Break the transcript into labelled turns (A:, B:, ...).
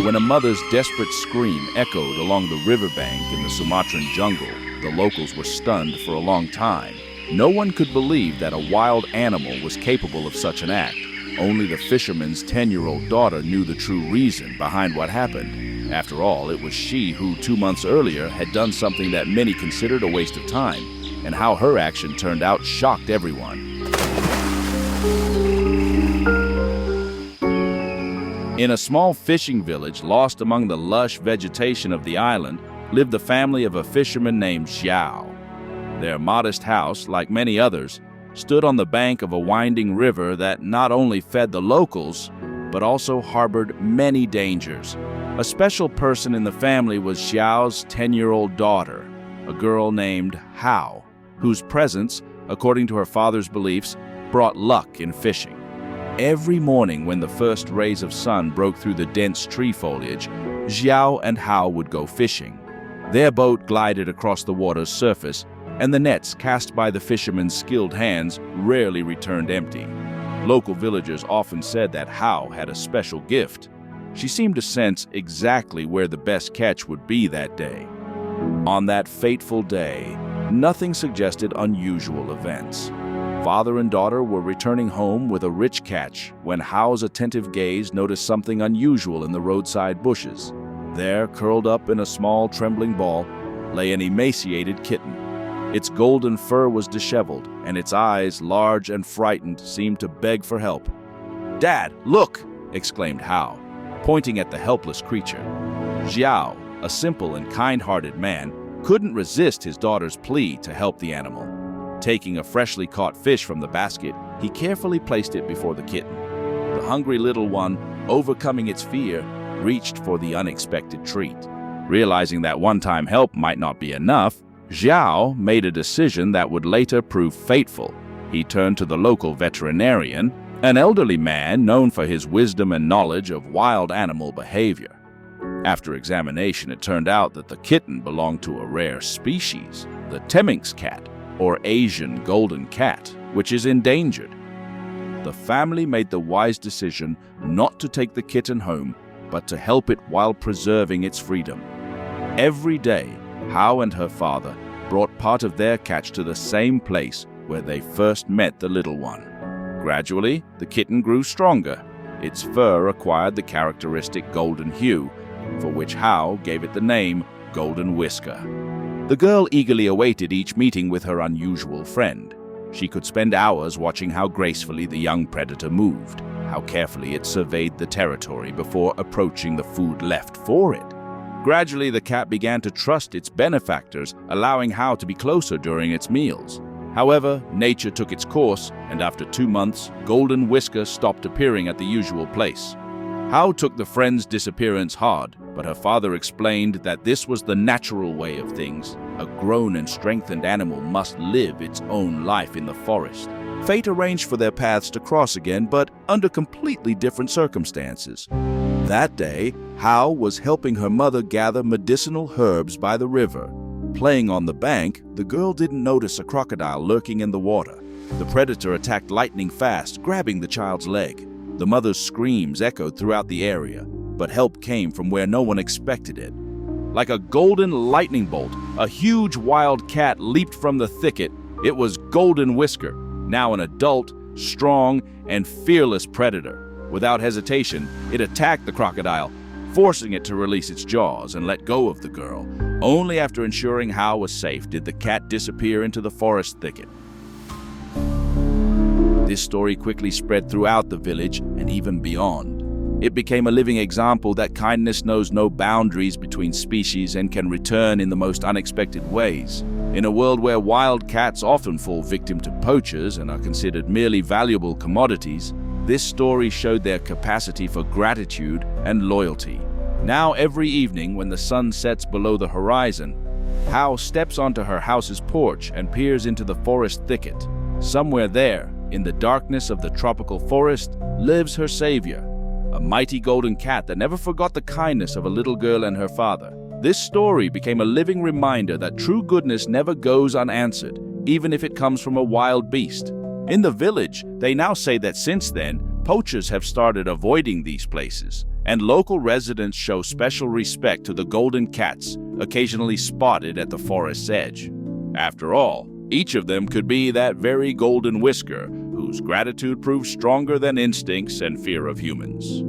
A: when a mother's desperate scream echoed along the riverbank in the Sumatran jungle, the locals were stunned for a long time. No one could believe that a wild animal was capable of such an act. Only the fisherman's 10-year-old daughter knew the true reason behind what happened. After all, it was she who 2 months earlier had done something that many considered a waste of time, and how her action turned out shocked everyone. In a small fishing village lost among the lush vegetation of the island lived the family of a fisherman named Xiao. Their modest house, like many others, stood on the bank of a winding river that not only fed the locals, but also harbored many dangers. A special person in the family was Xiao's 10-year-old daughter, a girl named Hao, whose presence, according to her father's beliefs, brought luck in fishing. Every morning when the first rays of sun broke through the dense tree foliage, Xiao and Hao would go fishing. Their boat glided across the water's surface, and the nets cast by the fishermen's skilled hands rarely returned empty. Local villagers often said that Hao had a special gift. She seemed to sense exactly where the best catch would be that day. On that fateful day, nothing suggested unusual events. Father and daughter were returning home with a rich catch when Hao's attentive gaze noticed something unusual in the roadside bushes. There, curled up in a small trembling ball, lay an emaciated kitten. Its golden fur was disheveled, and its eyes, large and frightened, seemed to beg for help. "Dad, look!" exclaimed Hao, pointing at the helpless creature. Xiao, a simple and kind-hearted man, couldn't resist his daughter's plea to help the animal. Taking a freshly caught fish from the basket, he carefully placed it before the kitten. The hungry little one, overcoming its fear, reached for the unexpected treat. Realizing that one-time help might not be enough, Xiao made a decision that would later prove fateful. He turned to the local veterinarian, an elderly man known for his wisdom and knowledge of wild animal behavior. After examination, it turned out that the kitten belonged to a rare species, the Temminck's cat, or Asian golden cat, which is endangered. The family made the wise decision not to take the kitten home, but to help it while preserving its freedom. Every day, Hao and her father brought part of their catch to the same place where they first met the little one. Gradually, the kitten grew stronger. Its fur acquired the characteristic golden hue, for which Hao gave it the name Golden Whisker. The girl eagerly awaited each meeting with her unusual friend. She could spend hours watching how gracefully the young predator moved, how carefully it surveyed the territory before approaching the food left for it. Gradually, the cat began to trust its benefactors, allowing Hao to be closer during its meals. However, nature took its course, and after 2 months, Golden Whisker stopped appearing at the usual place. Hao took the friend's disappearance hard, but her father explained that this was the natural way of things. A grown and strengthened animal must live its own life in the forest. Fate arranged for their paths to cross again, but under completely different circumstances. That day, Hao was helping her mother gather medicinal herbs by the river. Playing on the bank, the girl didn't notice a crocodile lurking in the water. The predator attacked lightning fast, grabbing the child's leg. The mother's screams echoed throughout the area, but help came from where no one expected it. Like a golden lightning bolt, a huge wild cat leaped from the thicket. It was Golden Whisker, now an adult, strong, and fearless predator. Without hesitation, it attacked the crocodile, forcing it to release its jaws and let go of the girl. Only after ensuring Hao was safe did the cat disappear into the forest thicket. This story quickly spread throughout the village and even beyond. It became a living example that kindness knows no boundaries between species and can return in the most unexpected ways. In a world where wild cats often fall victim to poachers and are considered merely valuable commodities, this story showed their capacity for gratitude and loyalty. Now every evening when the sun sets below the horizon, Hao steps onto her house's porch and peers into the forest thicket. Somewhere there, in the darkness of the tropical forest, lives her savior, a mighty golden cat that never forgot the kindness of a little girl and her father. This story became a living reminder that true goodness never goes unanswered, even if it comes from a wild beast. In the village, they now say that since then, Poachers have started avoiding these places, and local residents show special respect to the golden cats occasionally spotted at the forest's edge. After all, each of them could be that very golden whisker whose gratitude proves stronger than instincts and fear of humans.